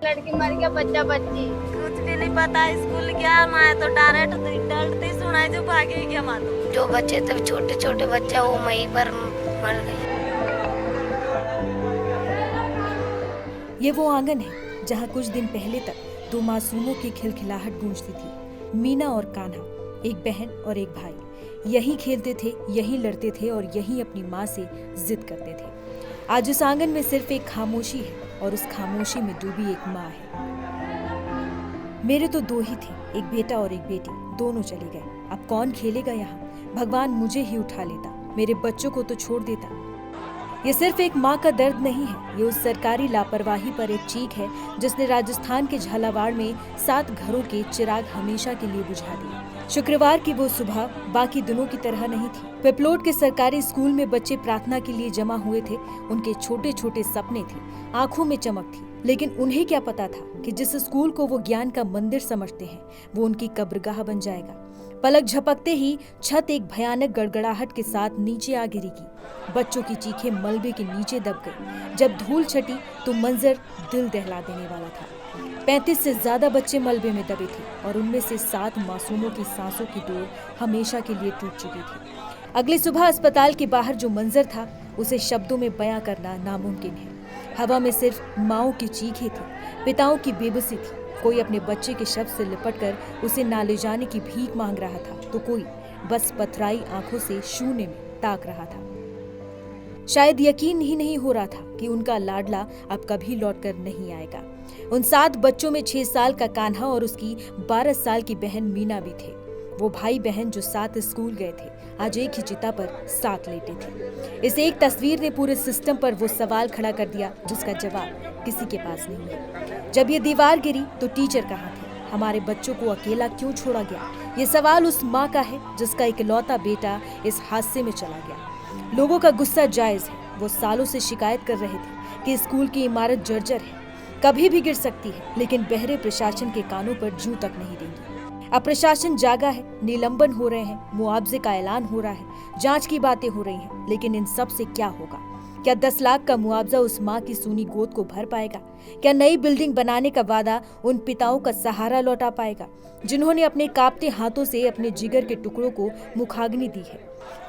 लड़की मर गया, बच्चा बच्ची कुछ भी नहीं पता। स्कूल गया मैं तो डायरेक्ट डरती सुनाई जो भागे गया मालूम। जो बच्चे थे छोटे छोटे बच्चे वो वहीं पर मर गए। ये वो आंगन है जहाँ कुछ दिन पहले तक दो मासूमों की खिलखिलाहट गूंजती थी। मीना और कान्हा, एक बहन और एक भाई, यहीं खेलते थे, यहीं लड़ते थे और यहीं अपनी माँ से जिद करते थे। आज उस आंगन में सिर्फ एक खामोशी है और उस खामोशी में डूबी एक माँ है। मेरे तो दो ही थे, एक बेटा और एक बेटी, दोनों चले गए। अब कौन खेलेगा यहाँ? भगवान मुझे ही उठा लेता, मेरे बच्चों को तो छोड़ देता। ये सिर्फ एक माँ का दर्द नहीं है, ये उस सरकारी लापरवाही पर एक चीख है जिसने राजस्थान के झालावाड़ में 7 घरों के चिराग हमेशा के लिए बुझा दिए। शुक्रवार की वो सुबह बाकी दिनों की तरह नहीं थी। पिपलोट के सरकारी स्कूल में बच्चे प्रार्थना के लिए जमा हुए थे। उनके छोटे छोटे सपने थे, आंखों में चमक थी, लेकिन उन्हें क्या पता था कि जिस स्कूल को वो ज्ञान का मंदिर समझते हैं वो उनकी कब्रगाह बन जाएगा। पलक झपकते ही छत एक भयानक गड़गड़ाहट के साथ नीचे आ गिरेगी। बच्चों की चीखें मलबे के नीचे दब गई। जब धूल छटी तो मंजर दिल दहला देने वाला था। 35 से ज्यादा बच्चे मलबे में दबे थे और उनमें से 7 मासूमों की सांसों की डोर हमेशा के लिए टूट चुकी थी। अगली सुबह अस्पताल के बाहर जो मंजर था उसे शब्दों में बयां करना नामुमकिन है। हवा में सिर्फ माओं की चीखें थी, पिताओं की बेबसी थी। कोई अपने बच्चे के शव से लिपटकर उसे ना ले जाने की भीख मांग रहा था तो कोई बस पथराई आंखों से शून्य में ताक रहा था। शायद यकीन ही नहीं हो रहा था कि उनका लाडला अब कभी लौटकर नहीं आएगा। उन 7 बच्चों में 6 साल का कान्हा और उसकी 12 साल की बहन मीना भी थे। वो भाई बहन जो साथ स्कूल गए थे आज एक ही चिता पर साथ लेटे थे। इस एक तस्वीर ने पूरे सिस्टम पर वो सवाल खड़ा कर दिया जिसका जवाब किसी के पास नहीं है। जब ये दीवार गिरी तो टीचर कहाँ थे? हमारे बच्चों को अकेला क्यों छोड़ा गया? ये सवाल उस माँ का है जिसका इकलौता बेटा इस हादसे में चला गया। लोगों का गुस्सा जायज है। वो सालों से शिकायत कर रहे थे कि स्कूल की इमारत जर्जर है, कभी भी गिर सकती है, लेकिन बहरे प्रशासन के कानों पर जूं तक नहीं देंगे। अब प्रशासन जागा है, निलंबन हो रहे हैं, मुआवजे का ऐलान हो रहा है, जांच की बातें हो रही हैं, लेकिन इन सब से क्या होगा? क्या 10 लाख का मुआवजा उस माँ की सूनी गोद को भर पाएगा? क्या नई बिल्डिंग बनाने का वादा उन पिताओं का सहारा लौटा पाएगा जिन्होंने अपने कांपते हाथों से अपने जिगर के टुकड़ों को मुखाग्नि दी है?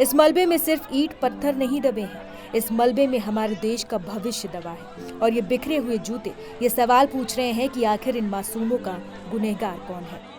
इस मलबे में सिर्फ ईंट पत्थर नहीं दबे हैं, इस मलबे में हमारे देश का भविष्य दबा है। और ये बिखरे हुए जूते ये सवाल पूछ रहे हैं कि आखिर इन मासूमों का गुनहगार कौन है?